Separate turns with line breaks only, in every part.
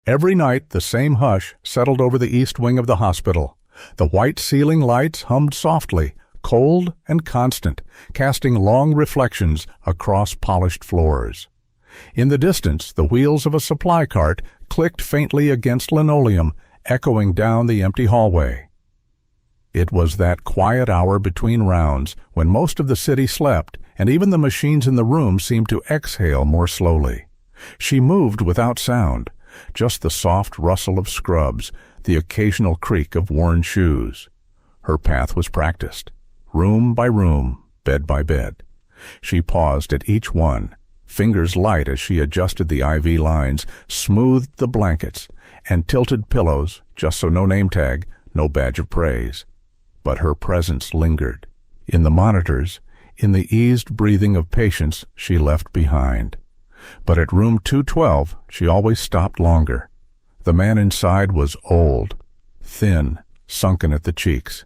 Every night the same hush settled over the east wing of the hospital. The white ceiling lights hummed softly, cold and constant, casting long reflections across polished floors. In the distance, the wheels of a supply cart clicked faintly against linoleum, echoing down the empty hallway. It was that quiet hour between rounds when most of the city slept, and even the machines in the room seemed to exhale more slowly. She moved without sound, just the soft rustle of scrubs, the occasional creak of worn shoes. Her path was practiced, room by room, bed by bed. She paused at each one, fingers light as she adjusted the IV lines, smoothed the blankets, and tilted pillows, just so no name tag, no badge of praise. But her presence lingered. In the monitors, in the eased breathing of patients she left behind. But at room 212, she always stopped longer. The man inside was old, thin, sunken at the cheeks.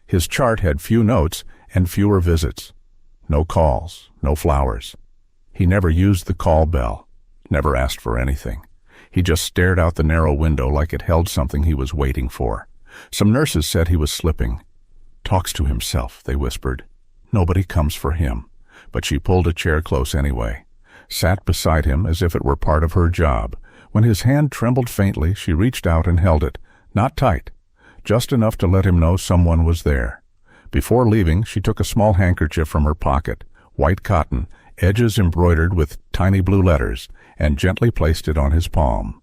His chart had few notes and fewer visits. No calls, no flowers. He never used the call bell, never asked for anything. He just stared out the narrow window like it held something he was waiting for. Some nurses said he was slipping. "Talks to himself," they whispered. "Nobody comes for him." But she pulled a chair close anyway, sat beside him as if it were part of her job. When his hand trembled faintly, she reached out and held it, not tight, just enough to let him know someone was there. Before leaving, she took a small handkerchief from her pocket, white cotton, edges embroidered with tiny blue letters, and gently placed it on his palm.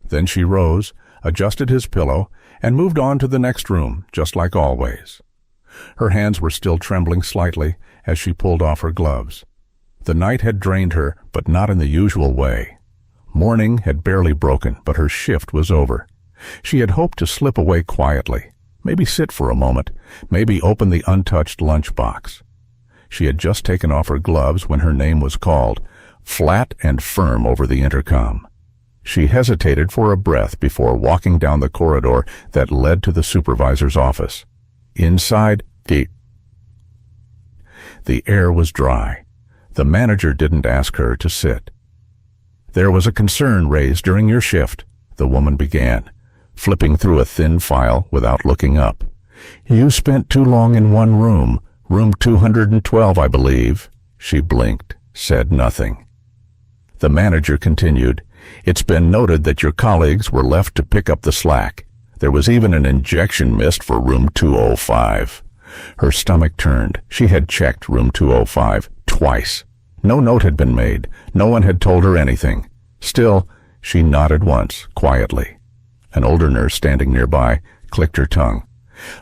Then she rose, adjusted his pillow, and moved on to the next room, just like always. Her hands were still trembling slightly as she pulled off her gloves. The night had drained her, but not in the usual way. Morning had barely broken, but her shift was over. She had hoped to slip away quietly, maybe sit for a moment, maybe open the untouched lunchbox. She had just taken off her gloves when her name was called, flat and firm over the intercom. She hesitated for a breath before walking down the corridor that led to the supervisor's office. Inside, the air was dry. The manager didn't ask her to sit. "There was a concern raised during your shift," the woman began, flipping through a thin file without looking up. "You spent too long in one room, room 212, I believe." She blinked, said nothing. The manager continued, "It's been noted that your colleagues were left to pick up the slack. There was even an injection missed for room 205. Her stomach turned. She had checked room 205 twice. No note had been made. No one had told her anything. Still, she nodded once, quietly. An older nurse standing nearby clicked her tongue.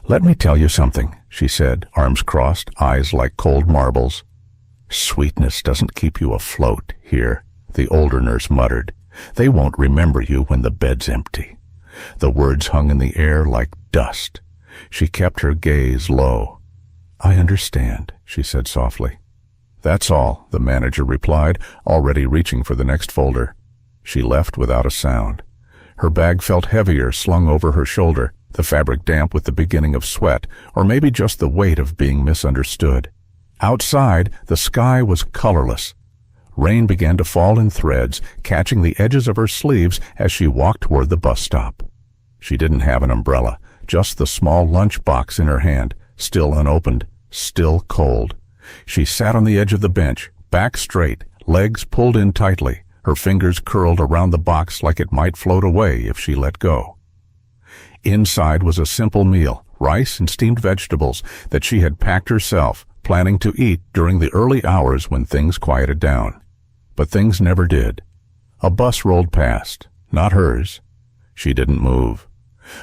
"Let me tell you something," she said, arms crossed, eyes like cold marbles. "Sweetness doesn't keep you afloat here," the older nurse muttered. "They won't remember you when the bed's empty." The words hung in the air like dust. She kept her gaze low. "I understand," she said softly. "That's all," the manager replied, already reaching for the next folder. She left without a sound. Her bag felt heavier slung over her shoulder, the fabric damp with the beginning of sweat, or maybe just the weight of being misunderstood. Outside, the sky was colorless. Rain began to fall in threads, catching the edges of her sleeves as she walked toward the bus stop. She didn't have an umbrella, just the small lunch box in her hand, still unopened, still cold. She sat on the edge of the bench, back straight, legs pulled in tightly, her fingers curled around the box like it might float away if she let go. Inside was a simple meal, rice and steamed vegetables, that she had packed herself, planning to eat during the early hours when things quieted down. But things never did. A bus rolled past, not hers. She didn't move.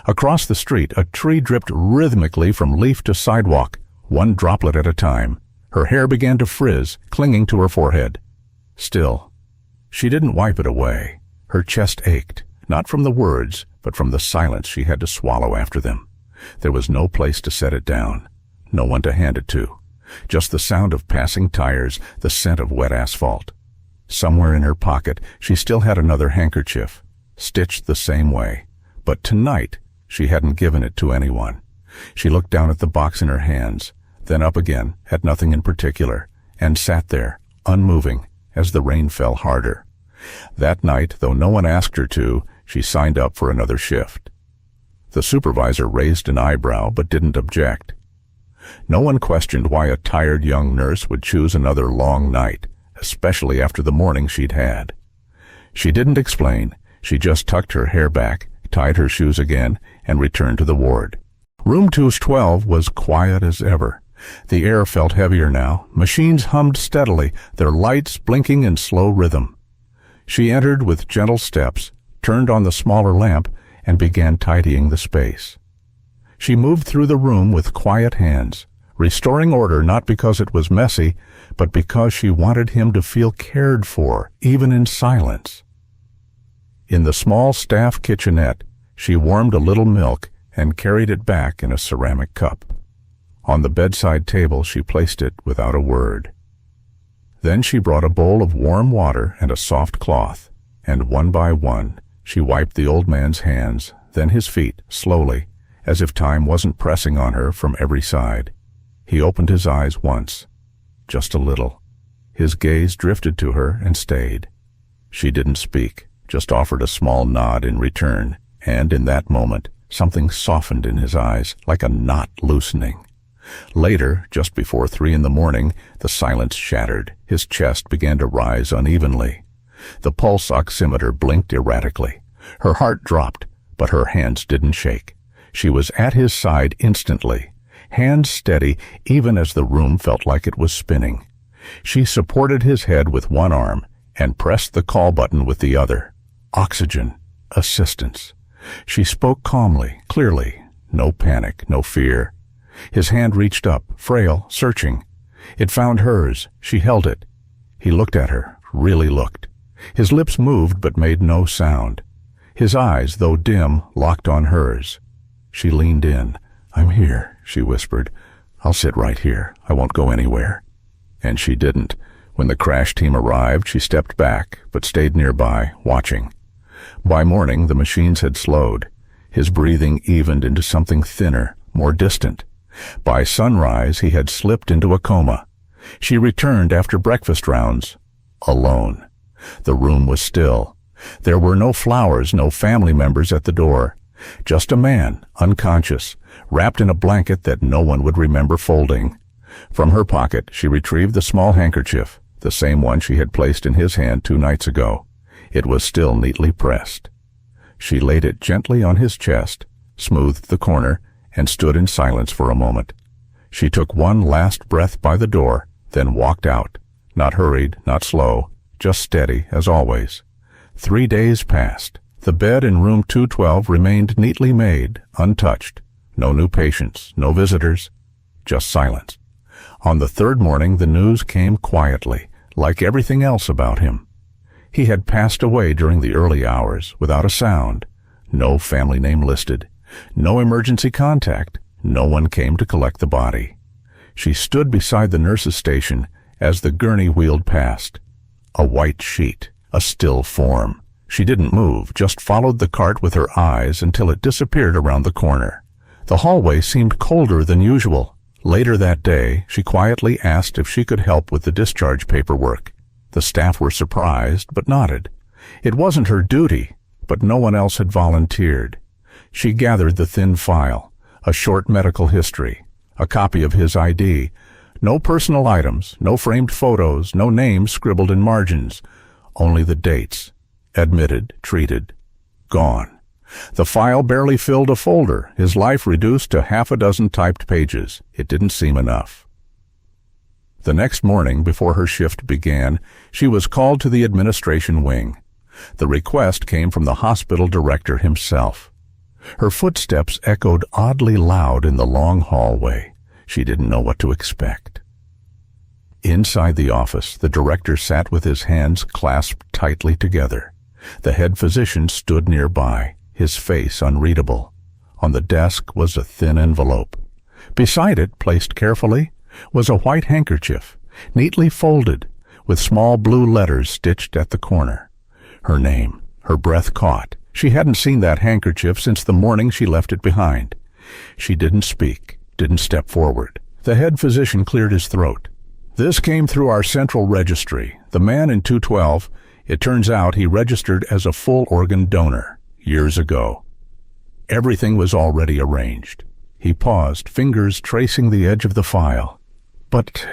Across the street, a tree dripped rhythmically from leaf to sidewalk, one droplet at a time. Her hair began to frizz, clinging to her forehead. Still, she didn't wipe it away. Her chest ached, not from the words, but from the silence she had to swallow after them. There was no place to set it down, no one to hand it to. Just the sound of passing tires, the scent of wet asphalt. Somewhere in her pocket, she still had another handkerchief, stitched the same way. But tonight, she hadn't given it to anyone. She looked down at the box in her hands, then up again at nothing in particular, and sat there, unmoving, as the rain fell harder. That night, though no one asked her to, she signed up for another shift. The supervisor raised an eyebrow but didn't object. No one questioned why a tired young nurse would choose another long night, especially after the morning she'd had. She didn't explain. She just tucked her hair back, tied her shoes again, and returned to the ward. Room 212 was quiet as ever. The air felt heavier now. Machines hummed steadily, their lights blinking in slow rhythm. She entered with gentle steps, turned on the smaller lamp, and began tidying the space. She moved through the room with quiet hands, restoring order not because it was messy, but because she wanted him to feel cared for, even in silence. In the small staff kitchenette, she warmed a little milk and carried it back in a ceramic cup. On the bedside table, she placed it without a word. Then she brought a bowl of warm water and a soft cloth, and one by one, she wiped the old man's hands, then his feet, slowly, as if time wasn't pressing on her from every side. He opened his eyes once, just a little. His gaze drifted to her and stayed. She didn't speak, just offered a small nod in return, and in that moment, something softened in his eyes, like a knot loosening. Later, just before 3 a.m, the silence shattered. His chest began to rise unevenly. The pulse oximeter blinked erratically. Her heart dropped, but her hands didn't shake. She was at his side instantly, hands steady even as the room felt like it was spinning. She supported his head with one arm and pressed the call button with the other. Oxygen. Assistance. She spoke calmly, clearly. No panic, no fear. His hand reached up, frail, searching. It found hers. She held it. He looked at her, really looked. His lips moved but made no sound. His eyes, though dim, locked on hers. She leaned in. "I'm here," she whispered. "I'll sit right here. I won't go anywhere." And she didn't. When the crash team arrived, she stepped back, but stayed nearby, watching. By morning, the machines had slowed. His breathing evened into something thinner, more distant. By sunrise, he had slipped into a coma. She returned after breakfast rounds, alone. The room was still. There were no flowers, no family members at the door. Just a man, unconscious, wrapped in a blanket that no one would remember folding. From her pocket, she retrieved the small handkerchief, the same one she had placed in his hand 2 nights ago. It was still neatly pressed. She laid it gently on his chest, smoothed the corner, and stood in silence for a moment. She took one last breath by the door, then walked out, not hurried, not slow, just steady as always. 3 days passed. The bed in room 212 remained neatly made, untouched. No new patients, no visitors, just silence. On the 3rd morning, the news came quietly, like everything else about him. He had passed away during the early hours, without a sound. No family name listed. No emergency contact. No one came to collect the body. She stood beside the nurse's station as the gurney wheeled past. A white sheet, a still form. She didn't move, just followed the cart with her eyes until it disappeared around the corner. The hallway seemed colder than usual. Later that day, she quietly asked if she could help with the discharge paperwork. The staff were surprised, but nodded. It wasn't her duty, but no one else had volunteered. She gathered the thin file, a short medical history, a copy of his ID, no personal items, no framed photos, no names scribbled in margins, only the dates. Admitted, treated, gone. The file barely filled a folder, his life reduced to 6 typed pages. It didn't seem enough. The next morning, before her shift began, she was called to the administration wing. The request came from the hospital director himself. Her footsteps echoed oddly loud in the long hallway. She didn't know what to expect. Inside the office, the director sat with his hands clasped tightly together. The head physician stood nearby, his face unreadable. On the desk was a thin envelope. Beside it, placed carefully, was a white handkerchief, neatly folded, with small blue letters stitched at the corner. Her name. Her breath caught. She hadn't seen that handkerchief since the morning she left it behind. She didn't speak, didn't step forward. The head physician cleared his throat. "This came through our central registry. The man in 212, It turns out he registered as a full organ donor years ago. Everything was already arranged. He paused, fingers tracing the edge of the file. But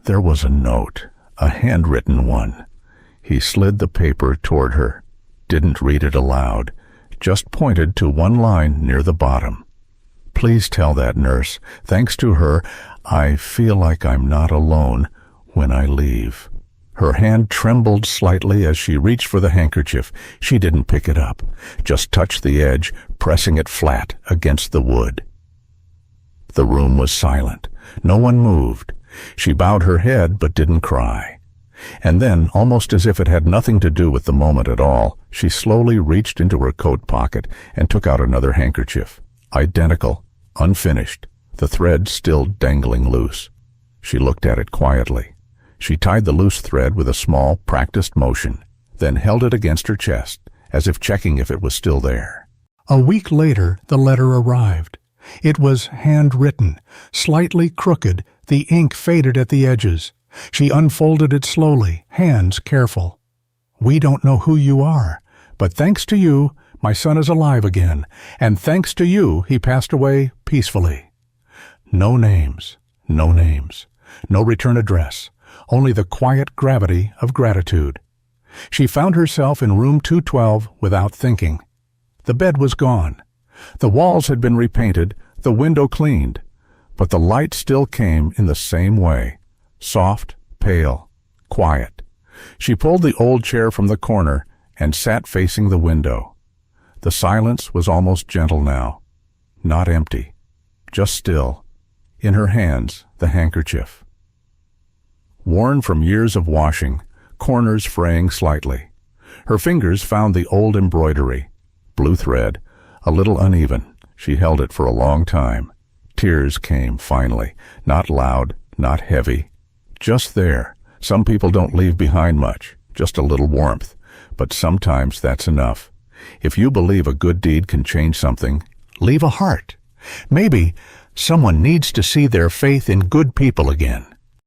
there was a note, a handwritten one. He slid the paper toward her, didn't read it aloud, just pointed to one line near the bottom. Please tell that nurse, thanks to her, I feel like I'm not alone when I leave. Her hand trembled slightly as she reached for the handkerchief. She didn't pick it up, just touched the edge, pressing it flat against the wood. The room was silent. No one moved. She bowed her head but didn't cry. And then, almost as if it had nothing to do with the moment at all, she slowly reached into her coat pocket and took out another handkerchief. Identical, unfinished, the thread still dangling loose. She looked at it quietly. She tied the loose thread with a small, practiced motion, then held it against her chest, as if checking if it was still there.
A week later, the letter arrived. It was handwritten, slightly crooked, the ink faded at the edges. She unfolded it slowly, hands careful. We don't know who you are, but thanks to you, my son is alive again, and thanks to you, he passed away peacefully. No names, no names, no return address, only the quiet gravity of gratitude. She found herself in room 212 without thinking. The bed was gone. The walls had been repainted, the window cleaned, but the light still came in the same way, soft, pale, quiet. She pulled the old chair from the corner and sat facing the window. The silence was almost gentle now, not empty, just still. In her hands, the handkerchief. Worn from years of washing, corners fraying slightly. Her fingers found the old embroidery, blue thread, a little uneven. She held it for a long time. Tears came finally, not loud, not heavy. Just there. Some people don't leave behind much, just a little warmth. But sometimes that's enough. If you believe a good deed can change something, leave a heart. Maybe someone needs to see their faith in good people again.